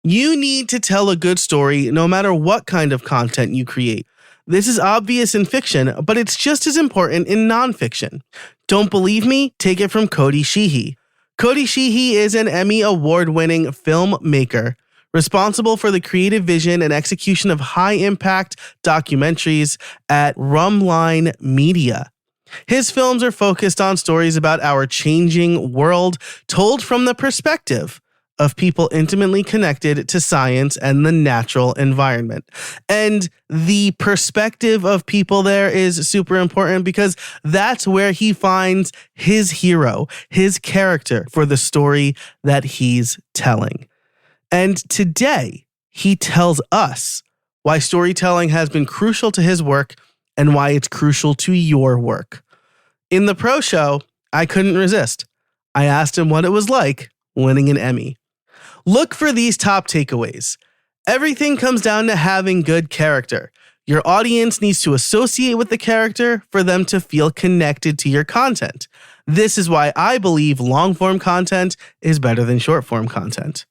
You need to tell a good story no matter what kind of content you create. This is obvious in fiction, but it's just as important in nonfiction. Don't believe me? Take it from Cody Sheehy. Cody Sheehy is an Emmy Award-winning filmmaker, responsible for the creative vision and execution of high-impact documentaries at Rumline Media. His films are focused on stories about our changing world, told from the perspective of people intimately connected to science and the natural environment. And the perspective of people there is super important because that's where he finds his hero, his character for the story that he's telling. And today, he tells us why storytelling has been crucial to his work and why it's crucial to your work. In the Pro Show, I couldn't resist. I asked him what it was like winning an Emmy. Look for these top takeaways. Everything comes down to having good character. Your audience needs to associate with the character for them to feel connected to your content. This is why I believe long-form content is better than short-form content.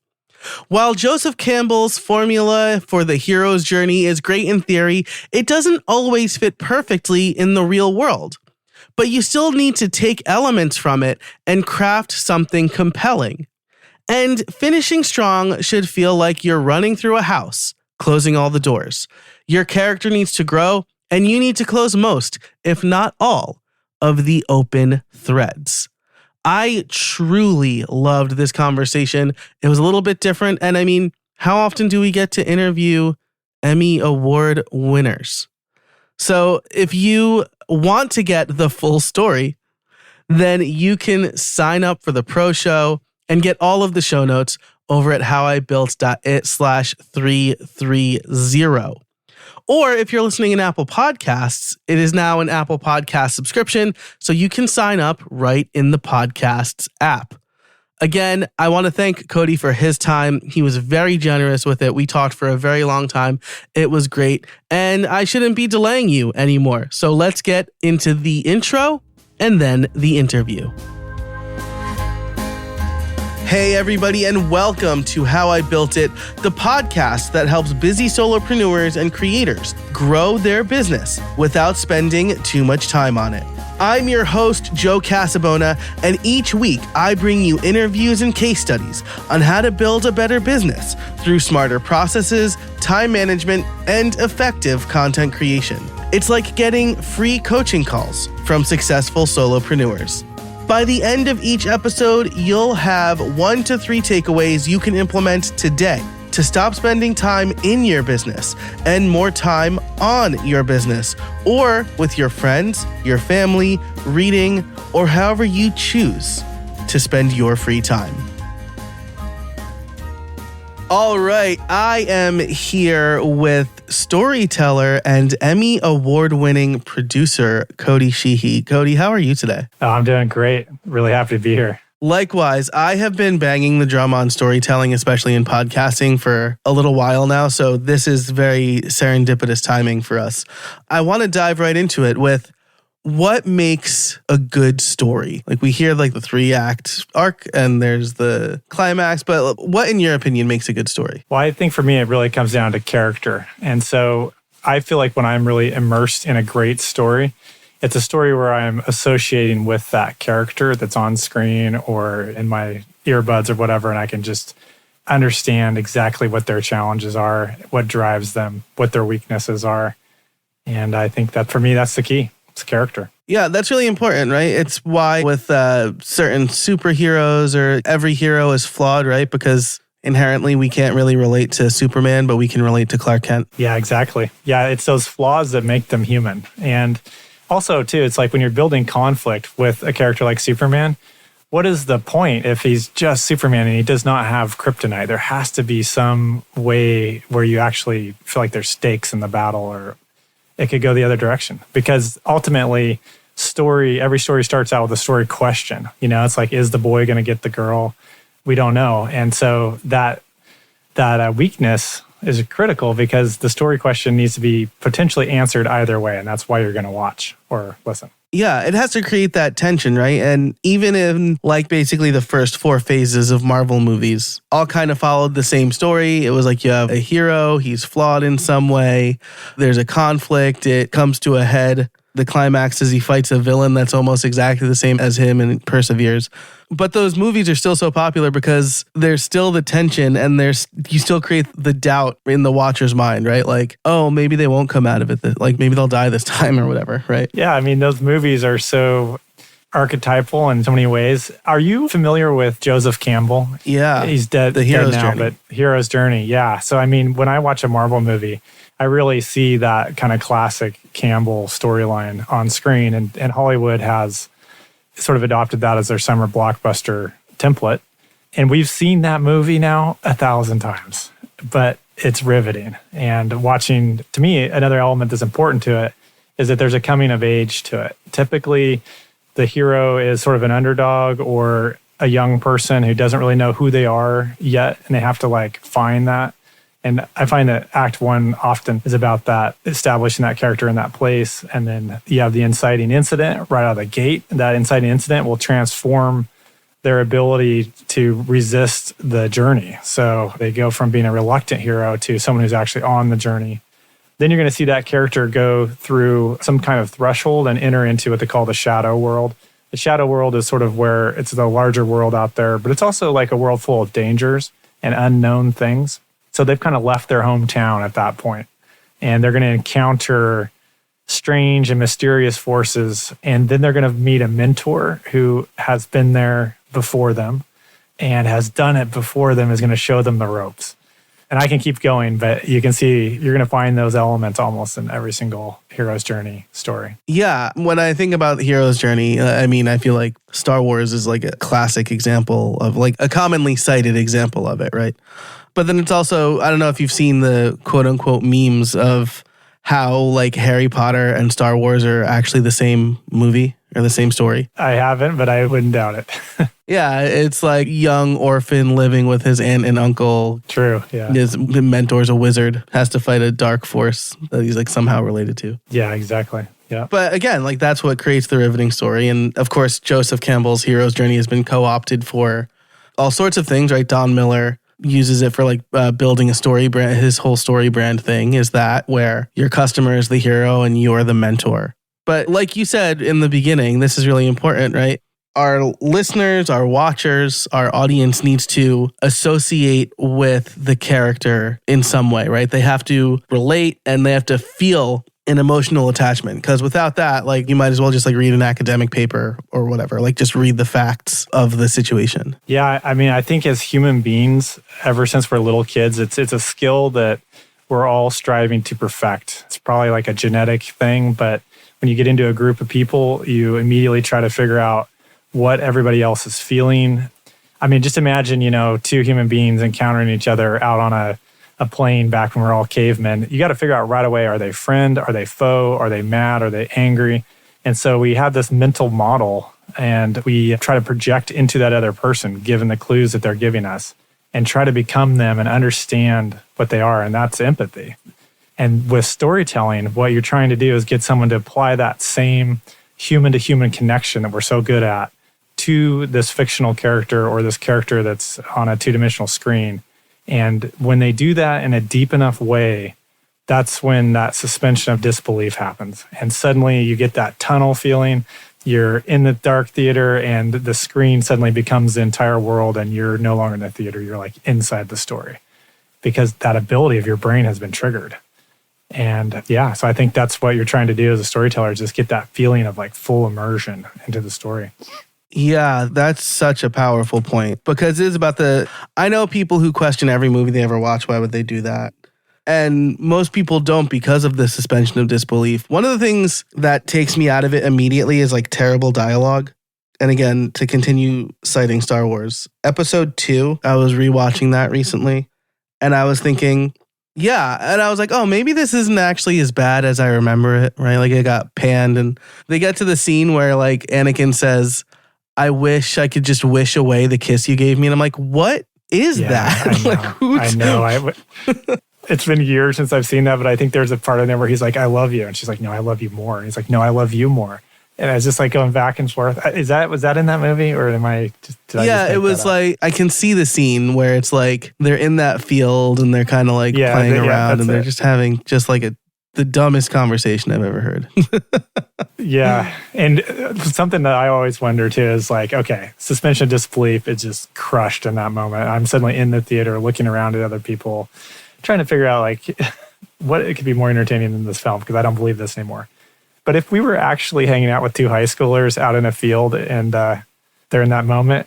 While Joseph Campbell's formula for the hero's journey is great in theory, it doesn't always fit perfectly in the real world. But you still need to take elements from it and craft something compelling. And finishing strong should feel like you're running through a house, closing all the doors. Your character needs to grow, and you need to close most, if not all, of the open threads. I truly loved this conversation. It was a little bit different, and I mean, how often do we get to interview Emmy Award winners? So if you want to get the full story, then you can sign up for the Pro Show and get all of the show notes over at howibuilt.it/330. Or if you're listening in Apple Podcasts, it is now an Apple Podcast subscription, so you can sign up right in the Podcasts app. Again, I want to thank Cody for his time. He was very generous with it. We talked for a very long time. It was great, and I shouldn't be delaying you anymore. So let's get into the intro and then the interview. Hey everybody, and welcome to How I Built It, the podcast that helps busy solopreneurs and creators grow their business without spending too much time on it. I'm your host, Joe Casabona, and each week I bring you interviews and case studies on how to build a better business through smarter processes, time management, and effective content creation. It's like getting free coaching calls from successful solopreneurs. By the end of each episode, you'll have 1 to 3 takeaways you can implement today to stop spending time in your business and more time on your business or with your friends, your family, reading, or however you choose to spend your free time. All right, I am here with storyteller and Emmy Award-winning producer, Cody Sheehy. Cody, how are you today? Oh, I'm doing great. Really happy to be here. Likewise, I have been banging the drum on storytelling, especially in podcasting, for a little while now, so this is very serendipitous timing for us. I want to dive right into it with what makes a good story? Like we hear like the 3-act arc and there's the climax, but what in your opinion makes a good story? Well, I think for me, it really comes down to character. And so I feel like when I'm really immersed in a great story, it's a story where I'm associating with that character that's on screen or in my earbuds or whatever, and I can just understand exactly what their challenges are, what drives them, what their weaknesses are. And I think that for me, that's the key. It's character. Yeah, that's really important, right? It's why with certain superheroes or every hero is flawed, right? Because inherently we can't really relate to Superman, but we can relate to Clark Kent. Yeah, exactly. Yeah, it's those flaws that make them human. And also, too, it's like when you're building conflict with a character like Superman, what is the point if he's just Superman and he does not have kryptonite? There has to be some way where you actually feel like there's stakes in the battle, or it could go the other direction. Because ultimately, every story starts out with a story question. You know, it's like, is the boy going to get the girl? We don't know. And so that weakness is critical because the story question needs to be potentially answered either way. And that's why you're going to watch or listen. Yeah, it has to create that tension, right? And even in like basically the first 4 phases of Marvel movies, all kind of followed the same story. It was like you have a hero, he's flawed in some way, there's a conflict, it comes to a head. The climax is he fights a villain that's almost exactly the same as him and perseveres. But those movies are still so popular because there's still the tension and you still create the doubt in the watcher's mind, right? Like, oh, maybe they won't come out of it. Like maybe they'll die this time or whatever, right? Yeah, I mean, those movies are so archetypal in so many ways. Are you familiar with Joseph Campbell? Yeah. He's dead, The Hero's now, Journey. but Hero's Journey. Yeah. So, I mean, when I watch a Marvel movie, I really see that kind of classic Campbell storyline on screen. And Hollywood has sort of adopted that as their summer blockbuster template. And we've seen that movie now 1,000 times, but it's riveting. And watching, to me, another element that's important to it is that there's a coming of age to it. Typically, the hero is sort of an underdog or a young person who doesn't really know who they are yet, and they have to like find that. And I find that Act 1 often is about that, establishing that character in that place. And then you have the inciting incident right out of the gate. That inciting incident will transform their ability to resist the journey. So they go from being a reluctant hero to someone who's actually on the journey. Then you're going to see that character go through some kind of threshold and enter into what they call the shadow world. The shadow world is sort of where it's the larger world out there, but it's also like a world full of dangers and unknown things. So they've kind of left their hometown at that point, and they're going to encounter strange and mysterious forces. And then they're going to meet a mentor who has been there before them and has done it before them, is going to show them the ropes. And I can keep going, but you can see you're going to find those elements almost in every single hero's journey story. Yeah. When I think about the hero's journey, I mean, I feel like Star Wars is like a classic example of like a commonly cited example of it, right? But then it's also, I don't know if you've seen the quote unquote memes of how like Harry Potter and Star Wars are actually the same movie or the same story. I haven't, but I wouldn't doubt it. Yeah, it's like young orphan living with his aunt and uncle. True, yeah. His mentor's a wizard, has to fight a dark force that he's like somehow related to. Yeah, exactly. Yeah. But again, like that's what creates the riveting story. And of course, Joseph Campbell's hero's journey has been co-opted for all sorts of things, right? Don Miller uses it for like building a story brand. His whole story brand thing is that where your customer is the hero and you're the mentor. But like you said in the beginning, this is really important, right? Our listeners, our watchers, our audience needs to associate with the character in some way, right? They have to relate and they have to feel an emotional attachment, because without that, like you might as well just like read an academic paper or whatever, like just read the facts of the situation. Yeah, I mean, I think as human beings, ever since we're little kids, it's a skill that we're all striving to perfect. It's probably like a genetic thing, but when you get into a group of people, you immediately try to figure out what everybody else is feeling. I mean, just imagine, two human beings encountering each other out on a plane back when we were all cavemen. You got to figure out right away, are they friend? Are they foe? Are they mad? Are they angry? And so we have this mental model and we try to project into that other person, given the clues that they're giving us, and try to become them and understand what they are. And that's empathy. And with storytelling, what you're trying to do is get someone to apply that same human-to-human connection that we're so good at to this fictional character or this character that's on a two-dimensional screen. And when they do that in a deep enough way, that's when that suspension of disbelief happens. And suddenly you get that tunnel feeling. You're in the dark theater and the screen suddenly becomes the entire world and you're no longer in the theater. You're like inside the story because that ability of your brain has been triggered. And yeah, so I think that's what you're trying to do as a storyteller, is just get that feeling of like full immersion into the story. Yeah, that's such a powerful point, because it is about I know people who question every movie they ever watch. Why would they do that? And most people don't, because of the suspension of disbelief. One of the things that takes me out of it immediately is like terrible dialogue. And again, to continue citing Star Wars, Episode 2, I was rewatching that recently and I was thinking, yeah. And I was like, oh, maybe this isn't actually as bad as I remember it, right? Like it got panned and they get to the scene where like Anakin says, I wish I could just wish away the kiss you gave me. And I'm like, what is that? I know. It's been years since I've seen that, but I think there's a part in there where he's like, I love you. And she's like, no, I love you more. And he's like, no, I love you more. And I was just like going back and forth. Was that in that movie, or am I just? Yeah, it was like I can see the scene where it's like they're in that field and they're kind of like playing around and they're just having just like the dumbest conversation I've ever heard. Yeah, and something that I always wonder too is like, okay, suspension of disbelief is just crushed in that moment. I'm suddenly in the theater looking around at other people, trying to figure out like what it could be more entertaining than this film because I don't believe this anymore. But if we were actually hanging out with two high schoolers out in a field and they're in that moment,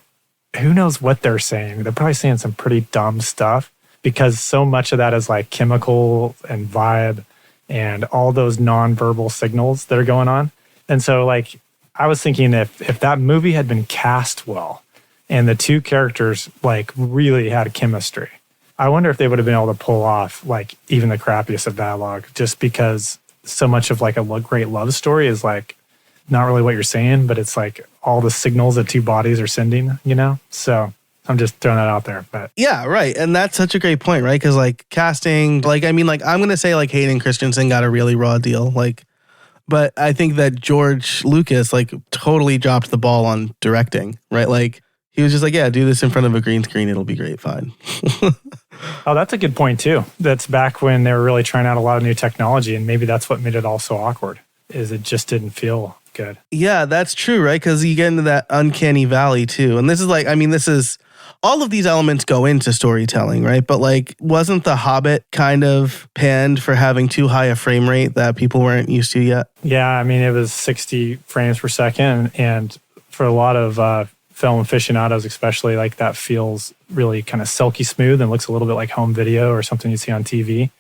who knows what they're saying? They're probably saying some pretty dumb stuff because so much of that is like chemical and vibe and all those nonverbal signals that are going on. And so like I was thinking if that movie had been cast well and the two characters like really had chemistry, I wonder if they would have been able to pull off like even the crappiest of dialogue just because so much of like a great love story is like not really what you're saying, but it's like all the signals that two bodies are sending, you know? So I'm just throwing that out there. But yeah, right. And that's such a great point, right? Because like casting, like, I mean, like I'm going to say like Hayden Christensen got a really raw deal. Like, but I think that George Lucas like totally dropped the ball on directing, right? Like he was just like, yeah, do this in front of a green screen. It'll be great. Fine. Oh, that's a good point too. That's back when they were really trying out a lot of new technology, and maybe that's what made it all so awkward, is it just didn't feel good. Yeah, that's true, right? Because you get into that uncanny valley too. And this is like, I mean, this is, all of these elements go into storytelling, right? But like, wasn't The Hobbit kind of panned for having too high a frame rate that people weren't used to yet? Yeah, I mean, it was 60 frames per second. And for a lot of film aficionados especially, like that feels really kind of silky smooth and looks a little bit like home video or something you see on TV.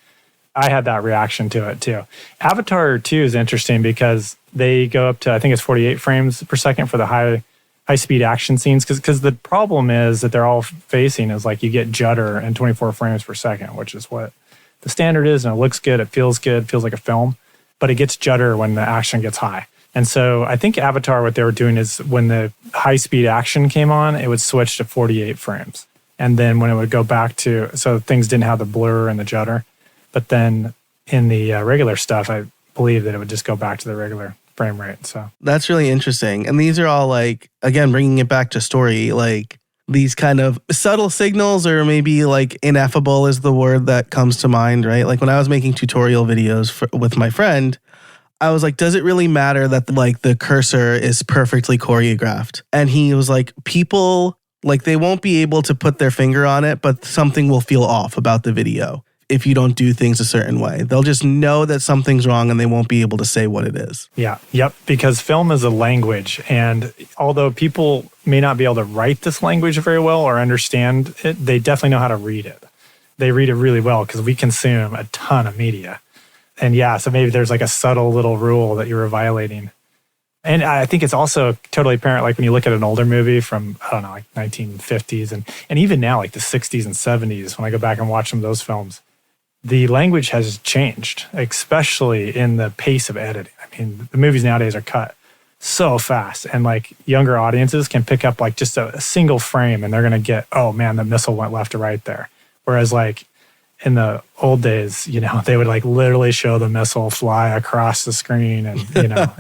I had that reaction to it too. Avatar 2 is interesting because they go up to, I think it's 48 frames per second for the high-speed action scenes because the problem is that they're all facing is like you get judder and 24 frames per second, which is what the standard is, and it looks good, it feels like a film, but it gets judder when the action gets high. And so I think Avatar, what they were doing is when the high-speed action came on, it would switch to 48 frames. And then when it would go back to, so things didn't have the blur and the judder. But then in the regular stuff, I believe that it would just go back to the regular frame rate. So that's really interesting. And these are all like, again, bringing it back to story, like these kind of subtle signals, or maybe like ineffable is the word that comes to mind, right? Like when I was making tutorial videos with my friend, I was like, does it really matter that like the cursor is perfectly choreographed? And he was like, people, like they won't be able to put their finger on it, but something will feel off about the video if you don't do things a certain way. They'll just know that something's wrong and they won't be able to say what it is. Yeah. Yep. Because film is a language. And although people may not be able to write this language very well or understand it, they definitely know how to read it. They read it really well because we consume a ton of media. And yeah, so maybe there's like a subtle little rule that you were violating. And I think it's also totally apparent, like when you look at an older movie from, I don't know, like 1950s and even now, like the 60s and 70s, when I go back and watch some of those films, the language has changed, especially in the pace of editing. I mean, the movies nowadays are cut so fast, and like younger audiences can pick up like just a single frame and they're going to get, oh man, the missile went left to right there. Whereas like in the old days, you know, they would like literally show the missile fly across the screen and, you know,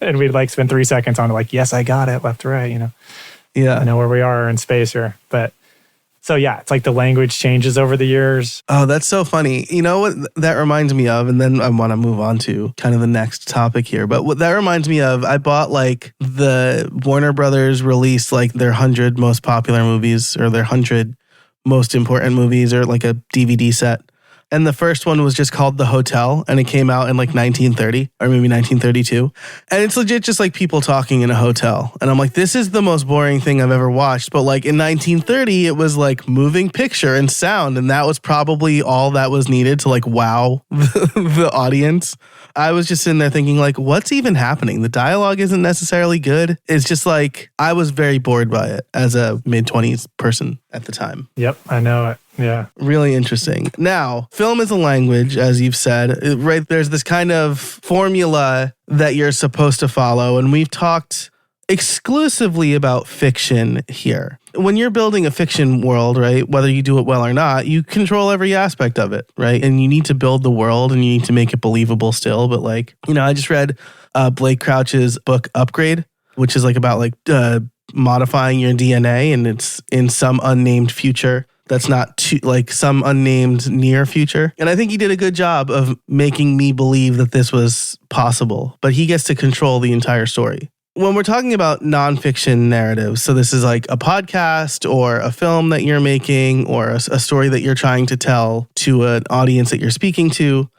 and we'd like spend 3 seconds on it like, yes, I got it, left to right, you know. Yeah. I know where we are in space here. But so yeah, it's like the language changes over the years. Oh, that's so funny. You know what that reminds me of? And then I want to move on to kind of the next topic here. But what that reminds me of, I bought like the Warner Brothers released like their 100 most popular movies or their 100 most important movies, or like a DVD set. And the first one was just called The Hotel, and it came out in like 1930 or maybe 1932. And it's legit just like people talking in a hotel. And I'm like, this is the most boring thing I've ever watched. But like in 1930, it was like moving picture and sound. And that was probably all that was needed to like wow the audience. I was just sitting there thinking like, what's even happening? The dialogue isn't necessarily good. It's just like, I was very bored by it as a mid-20s person at the time. Yep, I know it. Yeah. Really interesting. Now, film is a language, as you've said, right? There's this kind of formula that you're supposed to follow. And we've talked exclusively about fiction here. When you're building a fiction world, right, whether you do it well or not, you control every aspect of it, right? And you need to build the world and you need to make it believable still. But like, I just read Blake Crouch's book Upgrade, which is like about like modifying your DNA, and it's in some unnamed future that's not too, like some unnamed near future. And I think he did a good job of making me believe that this was possible, but he gets to control the entire story. When we're talking about nonfiction narratives, so this is like a podcast or a film that you're making or a story that you're trying to tell to an audience that you're speaking to,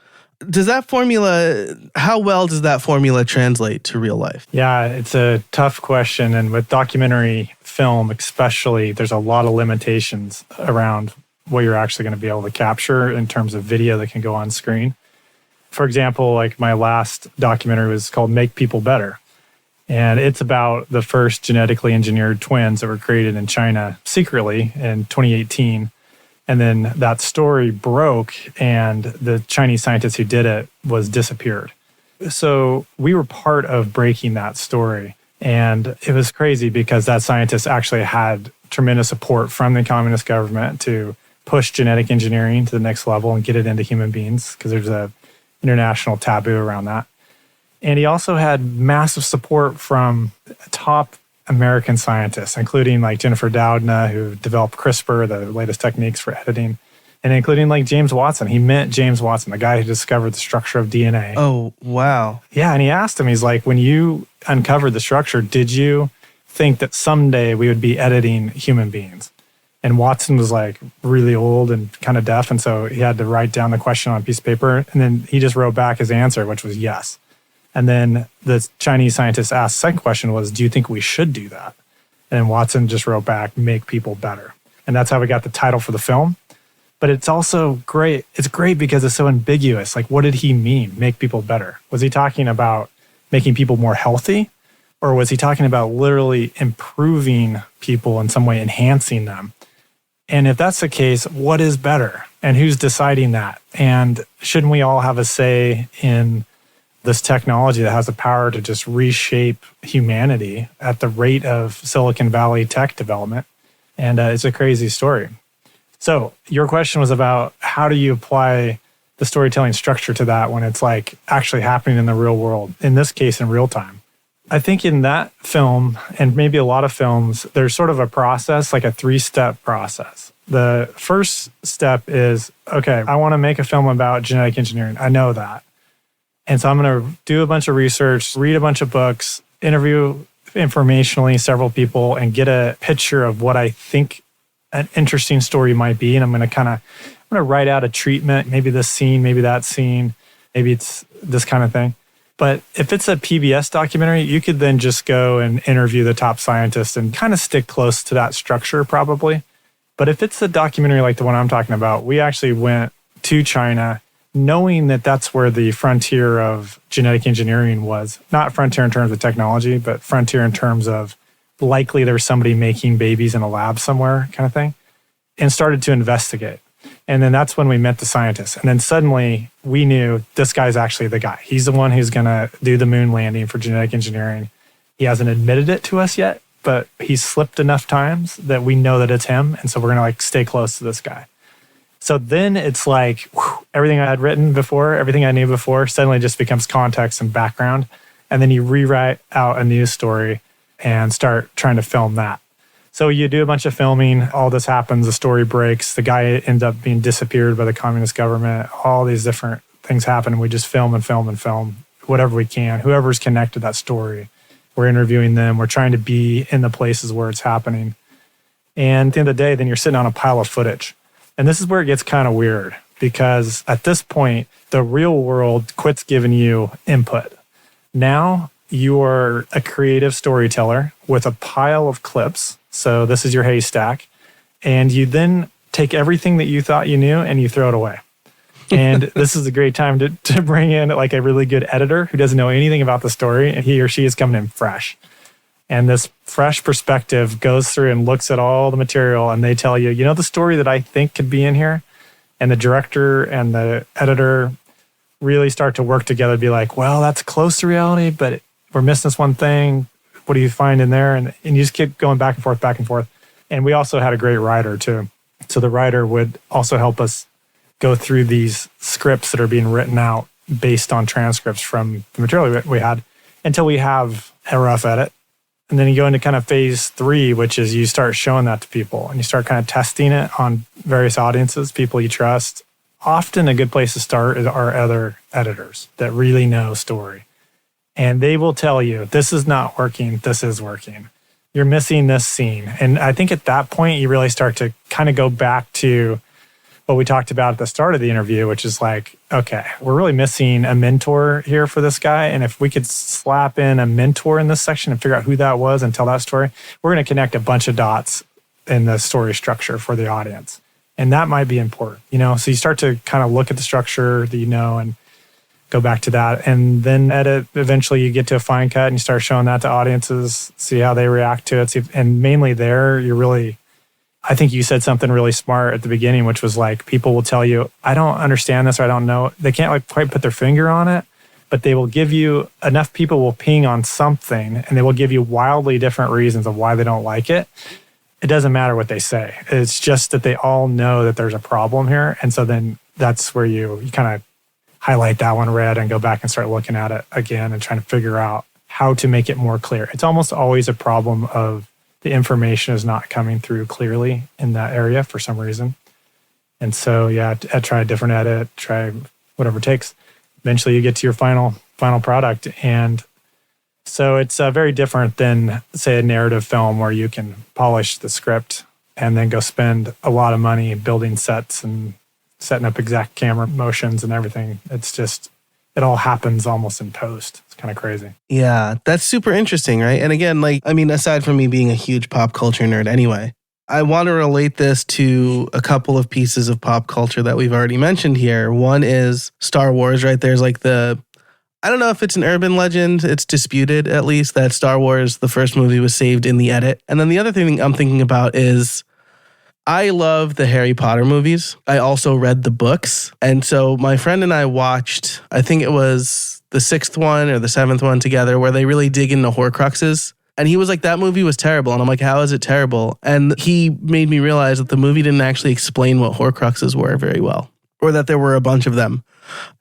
how well does that formula translate to real life? Yeah, it's a tough question. And with documentary film especially, there's a lot of limitations around what you're actually going to be able to capture in terms of video that can go on screen. For example, like my last documentary was called Make People Better. And it's about the first genetically engineered twins that were created in China secretly in 2018. And then that story broke and the Chinese scientist who did it was disappeared. So we were part of breaking that story. And it was crazy because that scientist actually had tremendous support from the communist government to push genetic engineering to the next level and get it into human beings because there's a international taboo around that. And he also had massive support from top American scientists, including like Jennifer Doudna, who developed CRISPR, the latest techniques for editing, and including like James Watson. He met James Watson, the guy who discovered the structure of DNA. Oh, wow. Yeah, and he asked him, he's like, when you uncovered the structure, did you think that someday we would be editing human beings? And Watson was like really old and kind of deaf, and so he had to write down the question on a piece of paper, and then he just wrote back his answer, which was yes. And then the Chinese scientist asked the second question was, do you think we should do that? And Watson just wrote back, make people better. And that's how we got the title for the film. But it's also great. It's great because it's so ambiguous. Like, what did he mean, make people better? Was he talking about making people more healthy? Or was he talking about literally improving people in some way, enhancing them? And if that's the case, what is better? And who's deciding that? And shouldn't we all have a say in this technology that has the power to just reshape humanity at the rate of Silicon Valley tech development? And it's a crazy story. So your question was about how do you apply the storytelling structure to that when it's like actually happening in the real world, in this case, in real time? I think in that film, and maybe a lot of films, there's sort of a process, like a 3-step process. The first step is, okay, I want to make a film about genetic engineering. I know that. And so I'm going to do a bunch of research, read a bunch of books, interview informationally several people, and get a picture of what I think an interesting story might be. And I'm going to write out a treatment, maybe this scene, maybe that scene, maybe it's this kind of thing. But if it's a PBS documentary, you could then just go and interview the top scientists and kind of stick close to that structure probably. But if it's a documentary like the one I'm talking about, we actually went to China knowing that that's where the frontier of genetic engineering was. Not frontier in terms of technology, but frontier in terms of likely there's somebody making babies in a lab somewhere kind of thing, and started to investigate. And then that's when we met the scientists. And then suddenly we knew this guy's actually the guy. He's the one who's going to do the moon landing for genetic engineering. He hasn't admitted it to us yet, but he's slipped enough times that we know that it's him. And so we're going to like stay close to this guy. So then it's like everything I had written before, everything I knew before suddenly just becomes context and background. And then you rewrite out a news story and start trying to film that. So you do a bunch of filming, all this happens, the story breaks, the guy ends up being disappeared by the communist government, all these different things happen, and we just film and film and film whatever we can. Whoever's connected to that story, we're interviewing them, we're trying to be in the places where it's happening. And at the end of the day, then you're sitting on a pile of footage. And this is where it gets kind of weird, because at this point, the real world quits giving you input. Now you are a creative storyteller with a pile of clips. So this is your haystack. And you then take everything that you thought you knew and you throw it away. And this is a great time to bring in like a really good editor who doesn't know anything about the story. And he or she is coming in fresh. And this fresh perspective goes through and looks at all the material, and they tell you, you know, the story that I think could be in here. And the director and the editor really start to work together to be like, well, that's close to reality, but we're missing this one thing. What do you find in there? And you just keep going back and forth, back and forth. And we also had a great writer too. So the writer would also help us go through these scripts that are being written out based on transcripts from the material we had until we have a rough edit. And then you go into kind of phase 3, which is you start showing that to people and you start kind of testing it on various audiences, people you trust. Often a good place to start are other editors that really know story. And they will tell you, this is not working, this is working. You're missing this scene. And I think at that point, you really start to kind of go back to what we talked about at the start of the interview, which is like, okay, we're really missing a mentor here for this guy. And if we could slap in a mentor in this section and figure out who that was and tell that story, we're going to connect a bunch of dots in the story structure for the audience. And that might be important, So you start to kind of look at the structure that and go back to that. And then edit, eventually you get to a fine cut and you start showing that to audiences, see how they react to it. And mainly there, I think you said something really smart at the beginning, which was like, people will tell you, I don't understand this or I don't know. They can't quite put their finger on it, but they will give you, enough people will ping on something and they will give you wildly different reasons of why they don't like it. It doesn't matter what they say. It's just that they all know that there's a problem here. And so then that's where you kind of highlight that one red and go back and start looking at it again and trying to figure out how to make it more clear. It's almost always a problem of the information is not coming through clearly in that area for some reason. And so, I try a different edit, try whatever it takes. Eventually you get to your final product. And so it's very different than, say, a narrative film where you can polish the script and then go spend a lot of money building sets and setting up exact camera motions and everything. It's just, it all happens almost in post. It's kind of crazy. Yeah, that's super interesting, right? And again, aside from me being a huge pop culture nerd anyway, I want to relate this to a couple of pieces of pop culture that we've already mentioned here. One is Star Wars, right? There's I don't know if it's an urban legend, it's disputed at least, that Star Wars, the first movie, was saved in the edit. And then the other thing I'm thinking about is I love the Harry Potter movies. I also read the books. And so my friend and I watched, I think it was the 6th one or the 7th one together, where they really dig into Horcruxes. And he was like, that movie was terrible. And I'm like, how is it terrible? And he made me realize that the movie didn't actually explain what Horcruxes were very well, or that there were a bunch of them.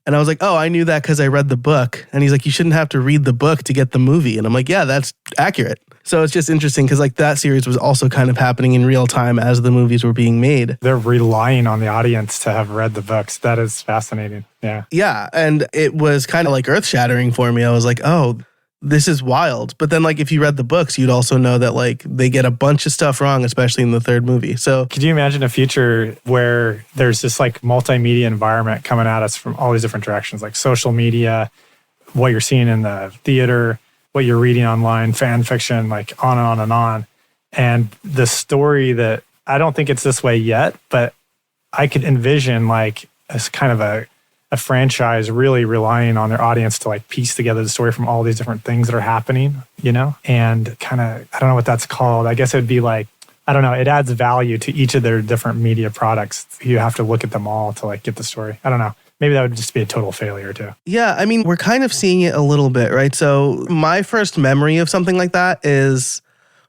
And I was like, oh, I knew that because I read the book. And he's like, you shouldn't have to read the book to get the movie. And I'm like, yeah, that's accurate. So it's just interesting because that series was also kind of happening in real time as the movies were being made. They're relying on the audience to have read the books. That is fascinating. Yeah. Yeah. And it was kind of earth shattering for me. I was like, oh, this is wild. But then if you read the books, you'd also know that they get a bunch of stuff wrong, especially in the 3rd movie. So could you imagine a future where there's this multimedia environment coming at us from all these different directions, like social media, what you're seeing in the theater, what you're reading online, fan fiction, on and on and on. And the story that, I don't think it's this way yet, but I could envision as kind of a franchise really relying on their audience to piece together the story from all these different things that are happening, and kind of, I don't know what that's called. I guess it would be I don't know, it adds value to each of their different media products. You have to look at them all to get the story. I don't know. Maybe that would just be a total failure too. Yeah, I mean, we're kind of seeing it a little bit, right? So my first memory of something like that is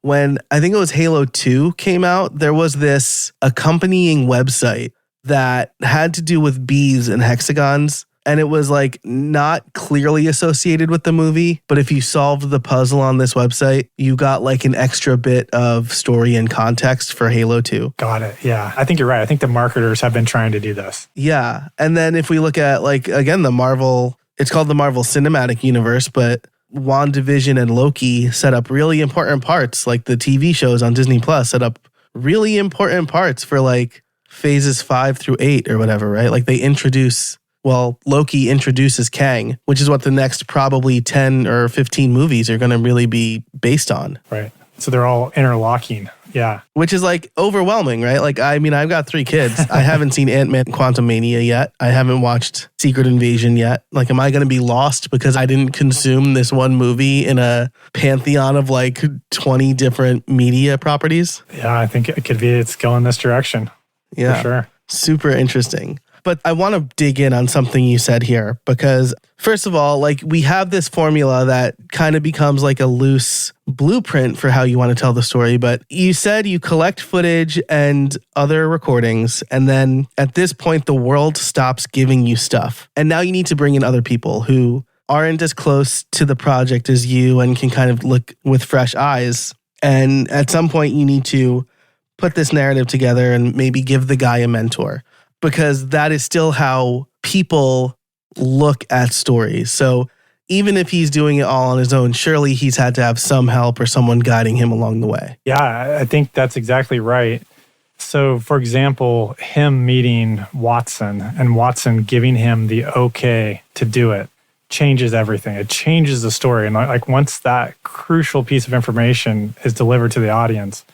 when I think it was Halo 2 came out. There was this accompanying website that had to do with bees and hexagons. And it was not clearly associated with the movie. But if you solved the puzzle on this website, you got an extra bit of story and context for Halo 2. Got it. Yeah. I think you're right. I think the marketers have been trying to do this. Yeah. And then if we look at again, the Marvel, it's called the Marvel Cinematic Universe, but WandaVision and Loki set up really important parts. The TV shows on Disney Plus set up really important parts for phases 5 through 8 or whatever, right? They introduce, Loki introduces Kang, which is what the next probably 10 or 15 movies are going to really be based on. Right. So they're all interlocking. Yeah. Which is overwhelming, right? I've got 3 kids. I haven't seen Ant-Man Quantumania yet. I haven't watched Secret Invasion yet. Am I going to be lost because I didn't consume this one movie in a pantheon of 20 different media properties? Yeah, I think it could be, it's going this direction. Yeah. For sure. Super interesting. But I want to dig in on something you said here because, first of all, like we have this formula that kind of becomes like a loose blueprint for how you want to tell the story. But you said you collect footage and other recordings, and then at this point, the world stops giving you stuff. And now you need to bring in other people who aren't as close to the project as you and can kind of look with fresh eyes. And at some point, you need to put this narrative together and maybe give the guy a mentor, because that is still how people look at stories. So even if he's doing it all on his own, surely he's had to have some help or someone guiding him along the way. Yeah, I think that's exactly right. So, for example, him meeting Watson and Watson giving him the okay to do it changes everything. It changes the story. And like once that crucial piece of information is delivered to the audience,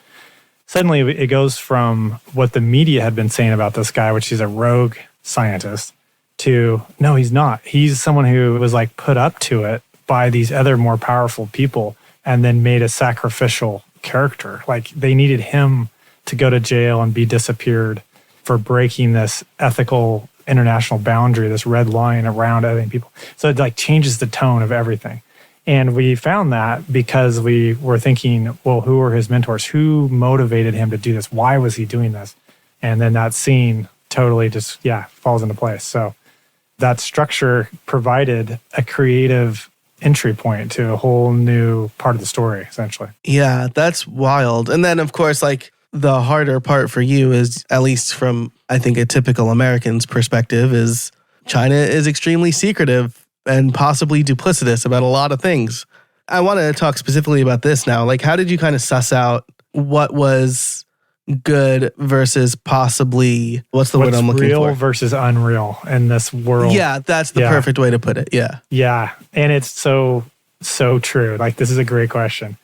suddenly it goes from what the media had been saying about this guy, which he's a rogue scientist, to no, he's not. He's someone who was like put up to it by these other more powerful people and then made a sacrificial character. Like they needed him to go to jail and be disappeared for breaking this ethical international boundary, this red line around other people. So it like changes the tone of everything. And we found that because we were thinking, well, who were his mentors? Who motivated him to do this? Why was he doing this? And then that scene totally just, falls into place. So that structure provided a creative entry point to a whole new part of the story, essentially. Yeah, that's wild. And then, of course, like the harder part for you is, at least from, I think, a typical American's perspective, is China is extremely secretive and possibly duplicitous about a lot of things. I want to talk specifically about this now. Like, how did you kind of suss out what was good versus possibly, what's the word I'm looking for? Real versus unreal in this world. Yeah, that's the perfect way to put it. Yeah. Yeah. And it's so true. Like, this is a great question.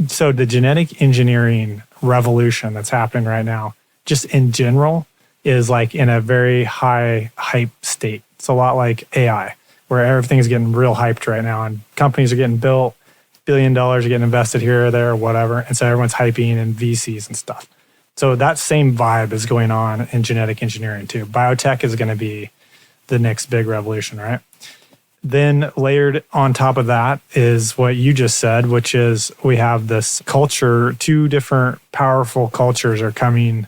So the genetic engineering revolution that's happening right now, just in general, is like in a very high hype state. It's a lot like AI, where everything's getting real hyped right now and companies are getting built, $1 billion are getting invested here or there or whatever. And so everyone's hyping and VCs and stuff. So that same vibe is going on in genetic engineering too. Biotech is going to be the next big revolution, right? Then layered on top of that is what you just said, which is we have this culture, two different powerful cultures are coming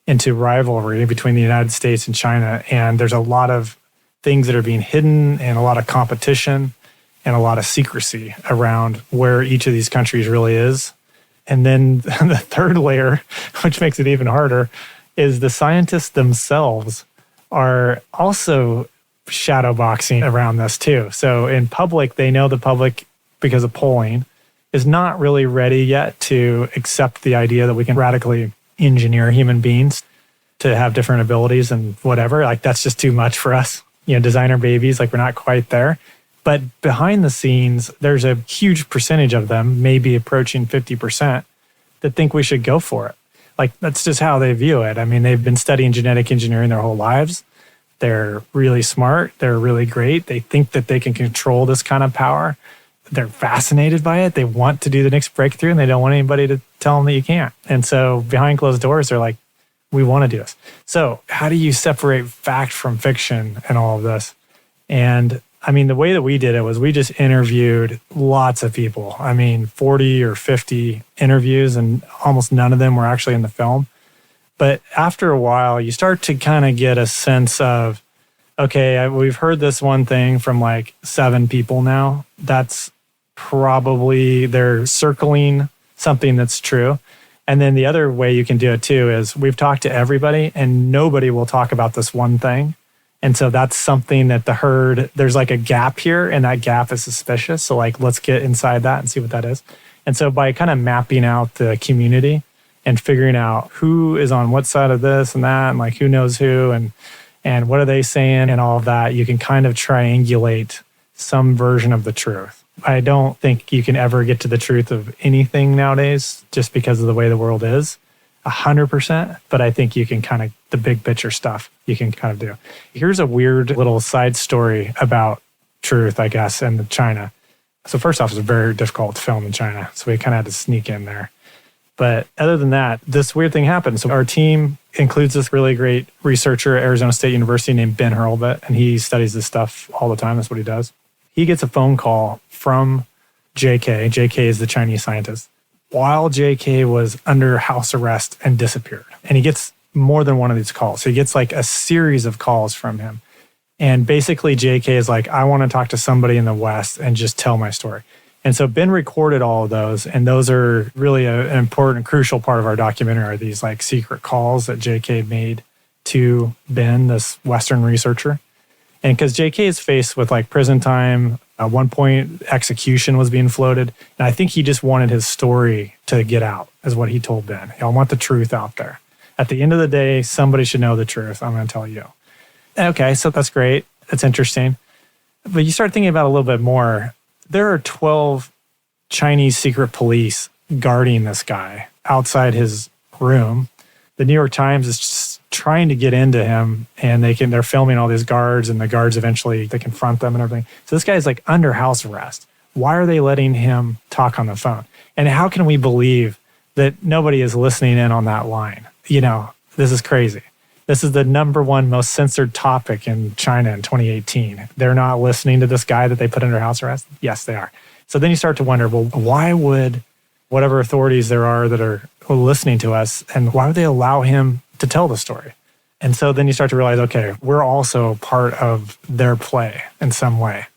into rivalry between the United States and China. And there's a lot of things that are being hidden and a lot of competition and a lot of secrecy around where each of these countries really is. And then the third layer, which makes it even harder, is the scientists themselves are also shadowboxing around this too. So in public, they know the public, because of polling, is not really ready yet to accept the idea that we can radically engineer human beings to have different abilities and whatever. Like, that's just too much for us. Designer babies, like, we're not quite there. But behind the scenes, there's a huge percentage of them, maybe approaching 50%, that think we should go for it. Like, that's just how they view it. I mean, they've been studying genetic engineering their whole lives. They're really smart. They're really great. They think that they can control this kind of power. They're fascinated by it. They want to do the next breakthrough, and they don't want anybody to tell them that you can't. And so behind closed doors, they're like, we want to do this. So how do you separate fact from fiction and all of this? And I mean, the way that we did it was we just interviewed lots of people. I mean, 40 or 50 interviews, and almost none of them were actually in the film. But after a while, you start to kind of get a sense of, okay, we've heard this one thing from like 7 people now. That's probably, they're circling something that's true. And then the other way you can do it too is we've talked to everybody and nobody will talk about this one thing. And so that's something that the herd, there's like a gap here, and that gap is suspicious. So like, let's get inside that and see what that is. And so by kind of mapping out the community and figuring out who is on what side of this and that, and like who knows who, and what are they saying and all of that, you can kind of triangulate some version of the truth. I don't think you can ever get to the truth of anything nowadays just because of the way the world is, 100%. But I think you can kind of, the big picture stuff you can kind of do. Here's a weird little side story about truth, I guess, in China. So first off, it's very difficult to film in China. So we kind of had to sneak in there. But other than that, this weird thing happened. So our team includes this really great researcher at Arizona State University named Ben Hurlbut, and he studies this stuff all the time. That's what he does. He gets a phone call from JK. JK is the Chinese scientist. While JK was under house arrest and disappeared. And he gets more than one of these calls. So he gets like a series of calls from him. And basically JK is like, I want to talk to somebody in the West and just tell my story. And so Ben recorded all of those, and those are really an important, crucial part of our documentary, are these like secret calls that JK made to Ben, this Western researcher. And because JK is faced with like prison time, at one point execution was being floated, and I think he just wanted his story to get out, is what he told Ben. I want the truth out there. At the end of the day, somebody should know the truth. I'm going to tell you. Okay, so that's great. That's interesting. But you start thinking about it a little bit more. There are 12 Chinese secret police guarding this guy outside his room. The New York Times is just trying to get into him, and they're filming all these guards, and the guards eventually, they confront them and everything. So this guy is like under house arrest. Why are they letting him talk on the phone? And how can we believe that nobody is listening in on that line? You know, this is crazy. This is the number one most censored topic in China in 2018. They're not listening to this guy that they put under house arrest? Yes, they are. So then you start to wonder, well, why would whatever authorities there are that are listening to us, and why would they allow him to tell the story? And so then you start to realize, okay, we're also part of their play in some way.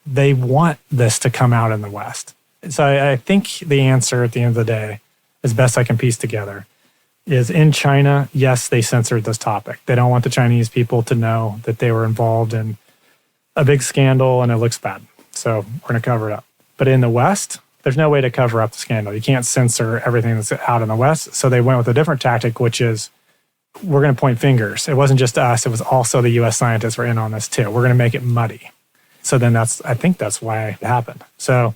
They want this to come out in the West. So I think the answer at the end of the day, as best I can piece together, is in China, yes, they censored this topic. They don't want the Chinese people to know that they were involved in a big scandal and it looks bad. So we're going to cover it up. But in the West, there's no way to cover up the scandal. You can't censor everything that's out in the West. So they went with a different tactic, which is we're going to point fingers. It wasn't just us. It was also the U.S. scientists were in on this too. We're going to make it muddy. So then I think that's why it happened. So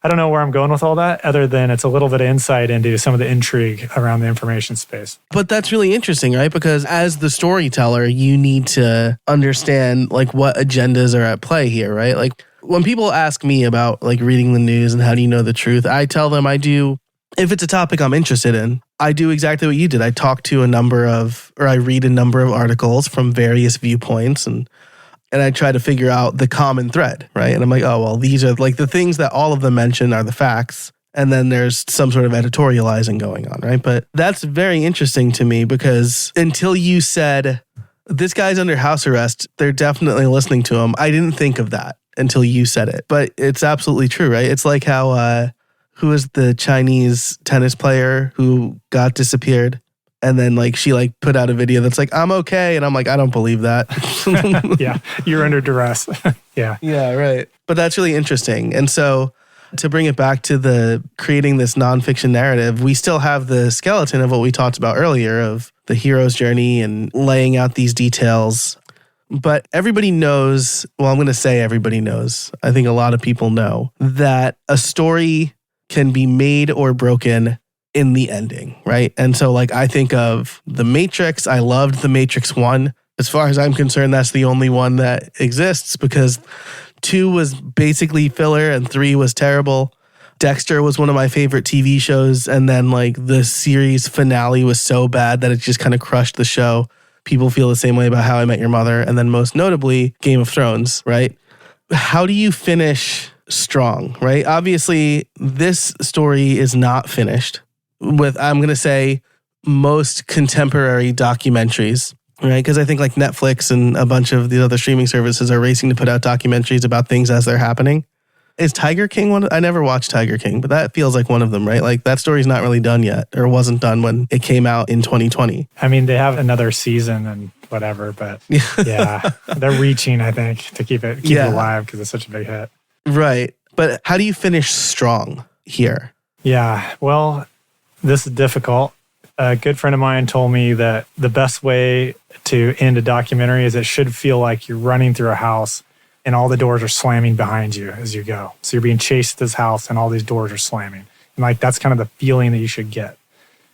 I don't know where I'm going with all that, other than it's a little bit of insight into some of the intrigue around the information space. But that's really interesting, right? Because as the storyteller, you need to understand like what agendas are at play here, right? Like when people ask me about like reading the news and how do you know the truth, I tell them I do, if it's a topic I'm interested in, I do exactly what you did. I talk to I read a number of articles from various viewpoints, and I try to figure out the common thread, right? And I'm like, oh, well, these are like the things that all of them mention are the facts. And then there's some sort of editorializing going on, right? But that's very interesting to me because until you said, this guy's under house arrest, they're definitely listening to him. I didn't think of that until you said it. But it's absolutely true, right? It's like how, who is the Chinese tennis player who got disappeared? And then like she like put out a video that's like, I'm okay. And I'm like, I don't believe that. Yeah, you're under duress. Yeah. Yeah, right. But that's really interesting. And so to bring it back to the creating this nonfiction narrative, we still have the skeleton of what we talked about earlier of the hero's journey and laying out these details. But everybody knows, well, I'm going to say everybody knows. I think a lot of people know that a story can be made or broken in the ending, right? And so like I think of The Matrix. I loved The Matrix 1. As far as I'm concerned, that's the only one that exists because 2 was basically filler and 3 was terrible. Dexter was one of my favorite TV shows, and then like the series finale was so bad that it just kind of crushed the show. People feel the same way about How I Met Your Mother, and then most notably Game of Thrones, right? How do you finish strong, right? Obviously, this story is not finished with, I'm going to say, most contemporary documentaries, right? Because I think like Netflix and a bunch of the other streaming services are racing to put out documentaries about things as they're happening. Is Tiger King one? I never watched Tiger King, but that feels like one of them, right? Like that story's not really done yet, or wasn't done when it came out in 2020. I mean, they have another season and whatever, but yeah, they're reaching, I think, to keep it alive because it's such a big hit. Right. But how do you finish strong here? Yeah, well, this is difficult. A good friend of mine told me that the best way to end a documentary is it should feel like you're running through a house and all the doors are slamming behind you as you go. So you're being chased to this house and all these doors are slamming. And like that's kind of the feeling that you should get.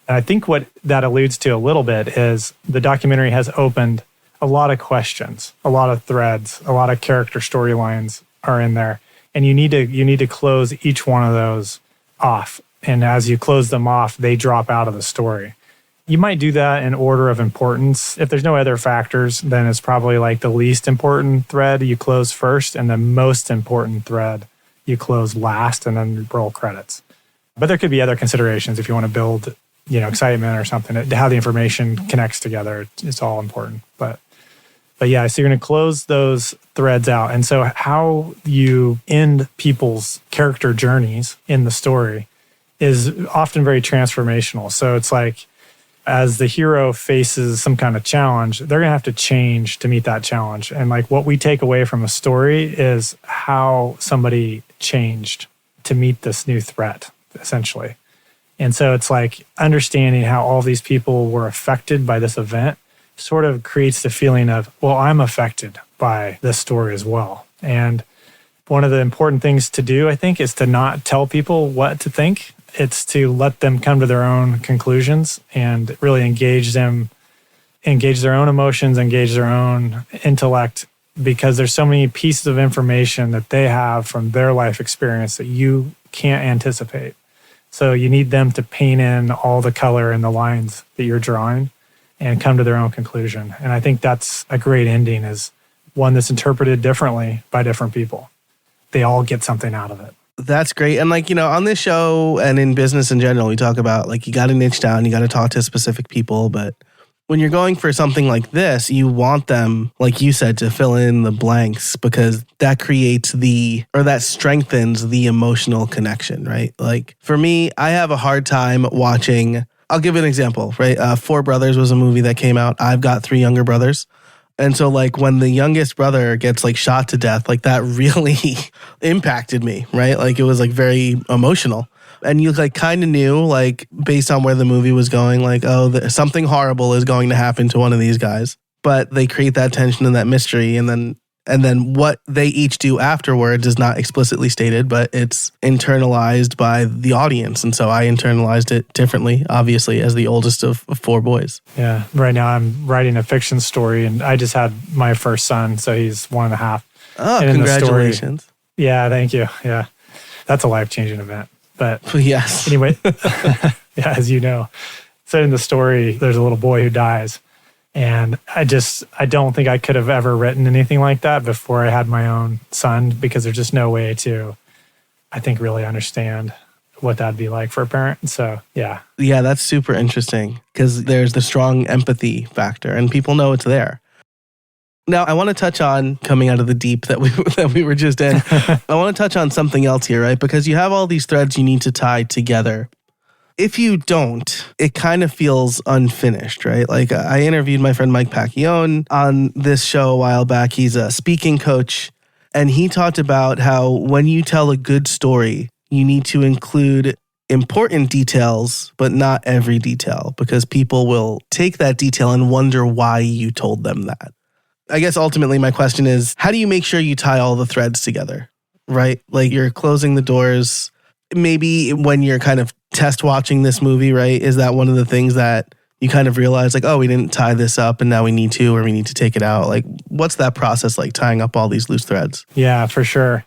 And I think what that alludes to a little bit is the documentary has opened a lot of questions, a lot of threads, a lot of character storylines are in there. And you need to close each one of those off And as you close them off, they drop out of the story. You might do that in order of importance. If there's no other factors, then it's probably like the least important thread you close first and the most important thread you close last, and then roll credits. But there could be other considerations if you want to build, excitement or something. How the information connects together, it's all important. But yeah, so you're going to close those threads out. And so how you end people's character journeys in the story is often very transformational. So it's like, as the hero faces some kind of challenge, they're going to have to change to meet that challenge. And like what we take away from a story is how somebody changed to meet this new threat, essentially. And so it's like understanding how all these people were affected by this event sort of creates the feeling of, well, I'm affected by this story as well. And one of the important things to do, I think, is to not tell people what to think. It's to let them come to their own conclusions and really engage their own emotions, engage their own intellect, because there's so many pieces of information that they have from their life experience that you can't anticipate. So you need them to paint in all the color and the lines that you're drawing and come to their own conclusion. And I think that's a great ending, is one that's interpreted differently by different people. They all get something out of it. That's great. And on this show and in business in general, we talk about you got to niche down, you got to talk to specific people. But when you're going for something like this, you want them, like you said, to fill in the blanks, because that creates that strengthens the emotional connection, right? Like for me, I have a hard time watching. I'll give an example, right? Four Brothers was a movie that came out. I've got three younger brothers. And so when the youngest brother gets shot to death, that really impacted me, right? It was very emotional. And you kind of knew, based on where the movie was going, something horrible is going to happen to one of these guys. But they create that tension and that mystery, and then what they each do afterwards is not explicitly stated, but it's internalized by the audience. And so I internalized it differently, obviously, as the oldest of four boys. Yeah. Right now I'm writing a fiction story, and I just had my first son, so he's 1.5. Oh, and congratulations. Yeah, thank you. Yeah. That's a life-changing event. But yes. Anyway, yeah, as you know. So in the story, there's a little boy who dies. And I don't think I could have ever written anything like that before I had my own son, because there's just no way to, I think, really understand what that'd be like for a parent. So, yeah. Yeah, that's super interesting, because there's the strong empathy factor and people know it's there. Now, I want to touch on, coming out of the deep that we were just in, I want to touch on something else here, right? Because you have all these threads you need to tie together. If you don't, it kind of feels unfinished, right? I interviewed my friend Mike Pacquione on this show a while back. He's a speaking coach, and he talked about how when you tell a good story, you need to include important details, but not every detail, because people will take that detail and wonder why you told them that. I guess ultimately my question is, how do you make sure you tie all the threads together, right? You're closing the doors. Maybe when you're kind of test watching this movie, right? Is that one of the things that you kind of realize, oh, we didn't tie this up and now we need to, or we need to take it out? What's that process like, tying up all these loose threads? Yeah, for sure.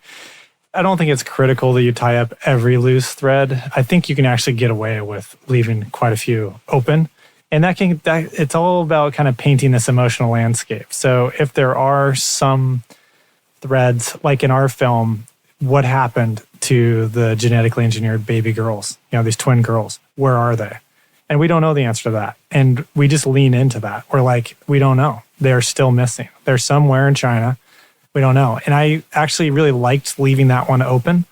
I don't think it's critical that you tie up every loose thread. I think you can actually get away with leaving quite a few open. And it's all about kind of painting this emotional landscape. So if there are some threads, like in our film, what happened to the genetically engineered baby girls, these twin girls? Where are they? And we don't know the answer to that. And we just lean into that. We're like, we don't know. They're still missing. They're somewhere in China. We don't know. And I actually really liked leaving that one open,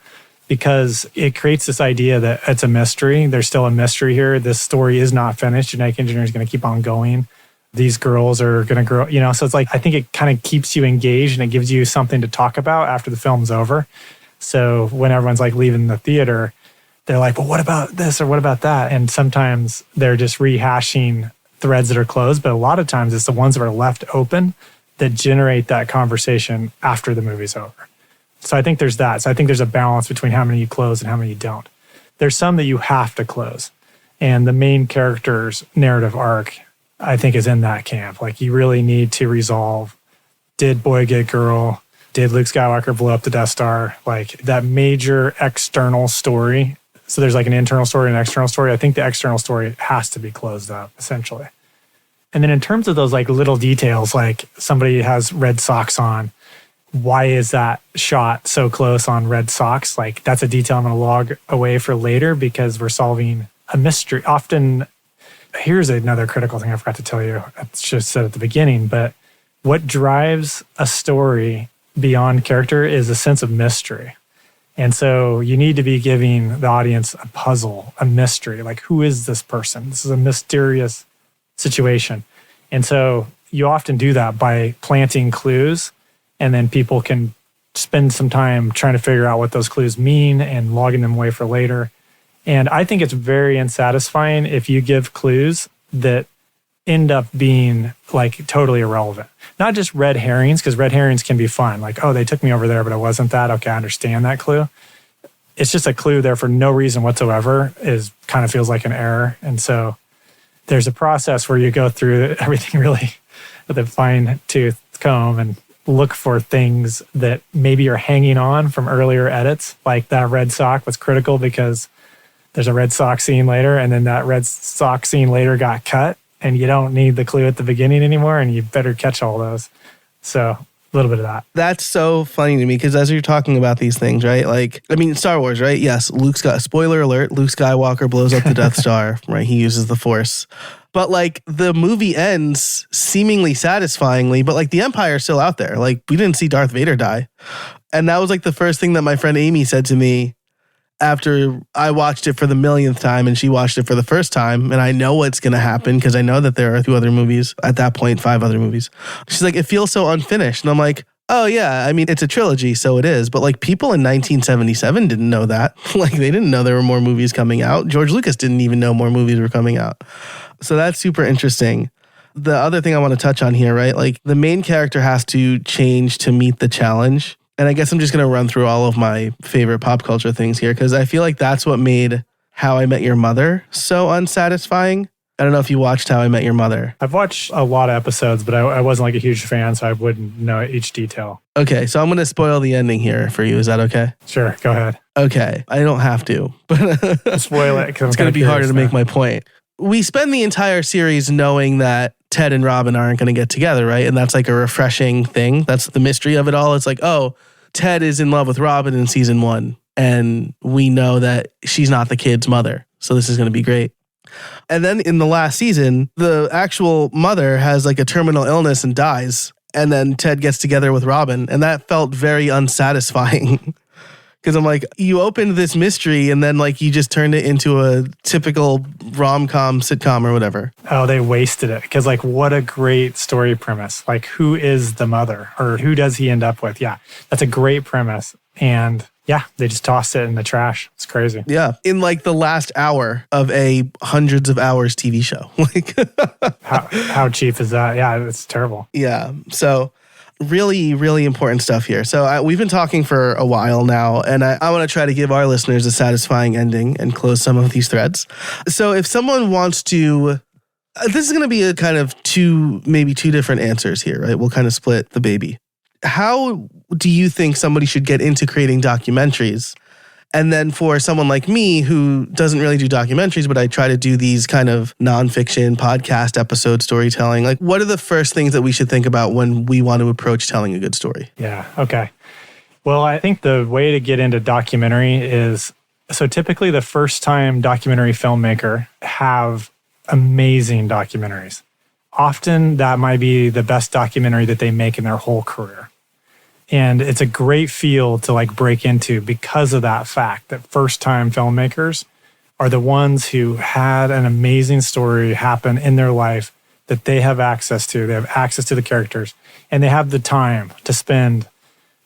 because it creates this idea that it's a mystery. There's still a mystery here. This story is not finished. Genetic engineering is going to keep on going. These girls are going to grow, so it's I think it kind of keeps you engaged, and it gives you something to talk about after the film's over. So when everyone's leaving the theater, they're like, well, what about this or what about that? And sometimes they're just rehashing threads that are closed, but a lot of times it's the ones that are left open that generate that conversation after the movie's over. So I think there's that. So I think there's a balance between how many you close and how many you don't. There's some that you have to close. And the main character's narrative arc, I think, is in that camp. You really need to resolve, did boy get girl? Did Luke Skywalker blow up the Death Star? That major external story So there's like an internal story and an external story. I think the external story has to be closed up, essentially. And then in terms of those like little details, like somebody has red socks on, why is that shot so close on red socks? Like that's a detail I'm going to log away for later because we're solving a mystery. Often, here's another critical thing I forgot to tell you. I should have said at the beginning, but what drives a story beyond character is a sense of mystery. And so you need to be giving the audience a puzzle, a mystery. Like, who is this person? This is a mysterious situation. And so you often do that by planting clues, and then people can spend some time trying to figure out what those clues mean and logging them away for later. And I think it's very unsatisfying if you give clues that end up being like totally irrelevant. Not just red herrings, because red herrings can be fun. Like, oh, they took me over there, but it wasn't that. Okay, I understand that clue. It's just a clue there for no reason whatsoever is kind of feels like an error. And so there's a process where you go through everything really with a fine-tooth comb and look for things that maybe are hanging on from earlier edits. Like that red sock was critical because there's a red sock scene later, and then that red sock scene later got cut, and you don't need the clue at the beginning anymore, and you better catch all those. So a little bit of that. That's so funny to me because as you're talking about these things, right? Like, I mean, Star Wars, right? Yes, spoiler alert, Luke Skywalker blows up the Death Star, right? He uses the Force. But like the movie ends seemingly satisfyingly, but like the Empire's still out there. Like we didn't see Darth Vader die. And that was like the first thing that my friend Amy said to me after I watched it for the millionth time and she watched it for the first time. And I know what's going to happen because I know that there are 2 other movies at that point, 5 other movies. She's like, it feels so unfinished. And I'm like, oh yeah, I mean, it's a trilogy, so it is. But like people in 1977 didn't know that. Like they didn't know there were more movies coming out. George Lucas didn't even know more movies were coming out. So that's super interesting. The other thing I want to touch on here, right? Like the main character has to change to meet the challenge. And I guess I'm just going to run through all of my favorite pop culture things here because I feel like that's what made How I Met Your Mother so unsatisfying. I don't know if you watched How I Met Your Mother. I've watched a lot of episodes, but I wasn't like a huge fan, so I wouldn't know each detail. Okay, so I'm going to spoil the ending here for you. Is that okay? Sure, go ahead. Okay, I don't have to, but spoil it because it's going to be harder to make my point. We spend the entire series knowing that Ted and Robin aren't going to get together, right? And that's like a refreshing thing. That's the mystery of it all. It's like, oh, Ted is in love with Robin in season 1, and we know that she's not the kid's mother. So this is going to be great. And then in the last season, the actual mother has like a terminal illness and dies. And then Ted gets together with Robin. And that felt very unsatisfying. Because I'm like, you opened this mystery and then like you just turned it into a typical rom-com sitcom or whatever. Oh, they wasted it. Because like, what a great story premise. Like, who is the mother or who does he end up with? Yeah, that's a great premise. And yeah, they just tossed it in the trash. It's crazy. Yeah. In like the last hour of a hundreds of hours TV show. Like, how cheap is that? Yeah, it's terrible. Yeah. So really, really important stuff here. So we've been talking for a while now, and I want to try to give our listeners a satisfying ending and close some of these threads. So if someone wants to, this is going to be a kind of maybe two different answers here, right? We'll kind of split the baby. How do you think somebody should get into creating documentaries? And then for someone like me who doesn't really do documentaries, but I try to do these kind of nonfiction podcast episode storytelling, like what are the first things that we should think about when we want to approach telling a good story? Yeah. Okay. Well, I think the way to get into documentary is, so typically the first time documentary filmmaker have amazing documentaries. Often that might be the best documentary that they make in their whole career. And it's a great field to like break into because of that fact that first-time filmmakers are the ones who had an amazing story happen in their life that they have access to. They have access to the characters and they have the time to spend,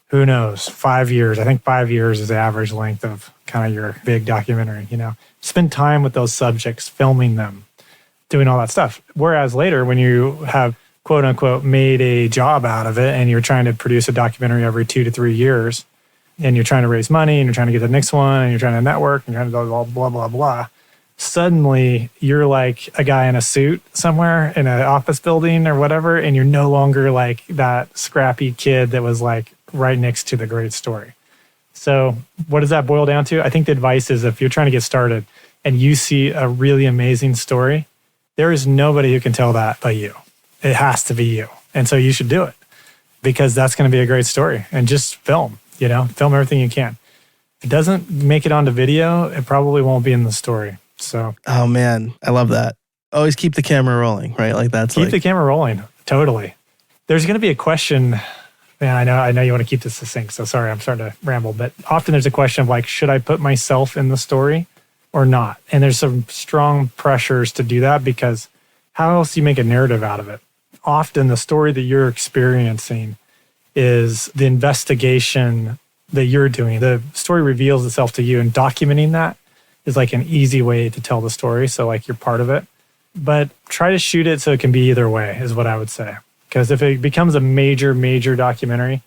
who knows, 5 years. I think 5 years is the average length of kind of your big documentary, you know. Spend time with those subjects, filming them, doing all that stuff. Whereas later when you have quote unquote made a job out of it and you're trying to produce a documentary every 2 to 3 years and you're trying to raise money and you're trying to get the next one and you're trying to network and you're trying to blah, blah, blah. Suddenly you're like a guy in a suit somewhere in an office building or whatever. And you're no longer like that scrappy kid that was like right next to the great story. So what does that boil down to? I think the advice is if you're trying to get started and you see a really amazing story, there is nobody who can tell that but you. It has to be you. And so you should do it because that's going to be a great story. And just film everything you can. If it doesn't make it onto video, it probably won't be in the story. So, oh man, I love that. Always keep the camera rolling, right? Like keep the camera rolling. Totally. There's going to be a question. Man, I know you want to keep this succinct, so sorry, I'm starting to ramble. But often there's a question of like, should I put myself in the story or not? And there's some strong pressures to do that because how else do you make a narrative out of it? Often the story that you're experiencing is the investigation that you're doing. The story reveals itself to you, and documenting that is like an easy way to tell the story. So like you're part of it. But try to shoot it so it can be either way is what I would say. Because if it becomes a major documentary,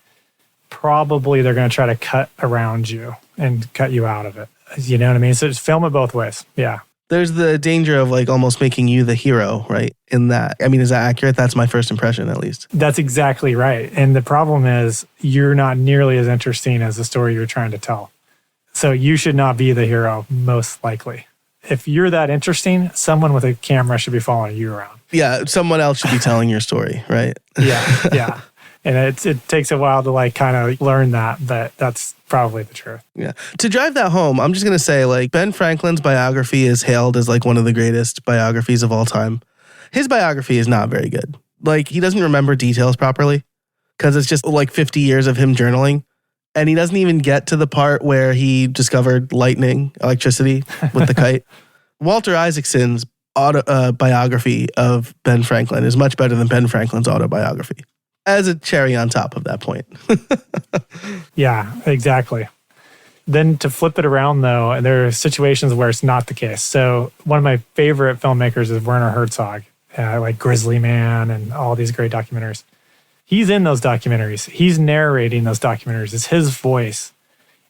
probably they're going to try to cut around you and cut you out of it. You know what I mean? So just film it both ways. Yeah. There's the danger of like almost making you the hero, right? In that. I mean, is that accurate? That's my first impression, at least. That's exactly right. And the problem is you're not nearly as interesting as the story you're trying to tell. So you should not be the hero, most likely. If you're that interesting, someone with a camera should be following you around. Yeah, someone else should be telling your story, right? Yeah. And it takes a while to like kind of learn that, but that's probably the truth. Yeah. To drive that home, I'm just going to say like Ben Franklin's biography is hailed as like one of the greatest biographies of all time. His biography is not very good. Like he doesn't remember details properly because it's just like 50 years of him journaling. And he doesn't even get to the part where he discovered electricity with the kite. Walter Isaacson's biography of Ben Franklin is much better than Ben Franklin's autobiography. As a cherry on top of that point. Yeah, exactly. Then to flip it around, though, there are situations where it's not the case. So one of my favorite filmmakers is Werner Herzog, like Grizzly Man and all these great documentaries. He's in those documentaries. He's narrating those documentaries. It's his voice.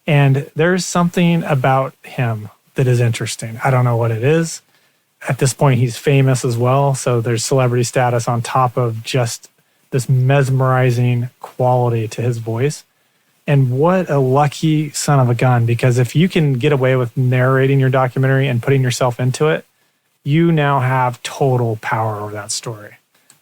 And there's something about him that is interesting. I don't know what it is. At this point, he's famous as well. So there's celebrity status on top of just this mesmerizing quality to his voice. And what a lucky son of a gun, because if you can get away with narrating your documentary and putting yourself into it, you now have total power over that story.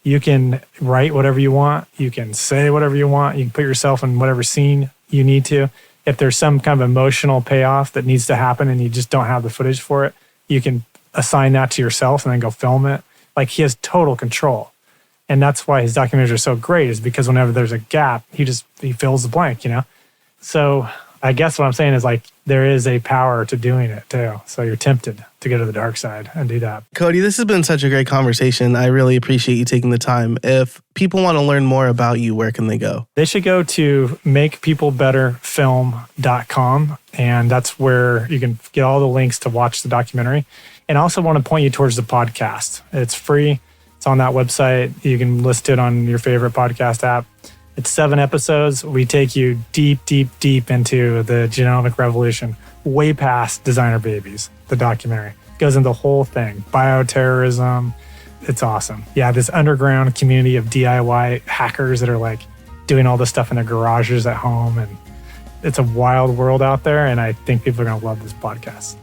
You can write whatever you want. You can say whatever you want. You can put yourself in whatever scene you need to. If there's some kind of emotional payoff that needs to happen and you just don't have the footage for it, you can assign that to yourself and then go film it. Like he has total control. And that's why his documentaries are so great, is because whenever there's a gap, he fills the blank, you know? So I guess what I'm saying is like there is a power to doing it too. So you're tempted to go to the dark side and do that. Cody, this has been such a great conversation. I really appreciate you taking the time. If people want to learn more about you, where can they go? They should go to makepeoplebetterfilm.com, and that's where you can get all the links to watch the documentary. And I also want to point you towards the podcast. It's free. It's on that website. You can listen to it on your favorite podcast app. It's 7 episodes. We take you deep into the genomic revolution, way past designer babies, the documentary. It goes into the whole thing, bioterrorism. It's awesome. Yeah, this underground community of DIY hackers that are like doing all this stuff in their garages at home. And it's a wild world out there. And I think people are going to love this podcast.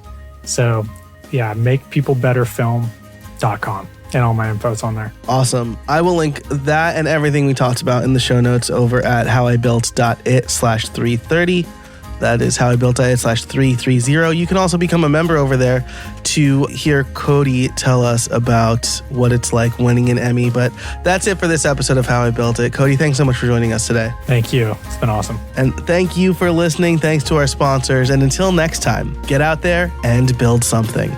So yeah, makepeoplebetterfilm.com. And all my info's on there. Awesome. I will link that and everything we talked about in the show notes over at howibuilt.it/330. That is howibuilt.it/330. You can also become a member over there to hear Cody tell us about what it's like winning an Emmy. But that's it for this episode of How I Built It. Cody, thanks so much for joining us today. Thank you. It's been awesome. And thank you for listening. Thanks to our sponsors. And until next time, get out there and build something.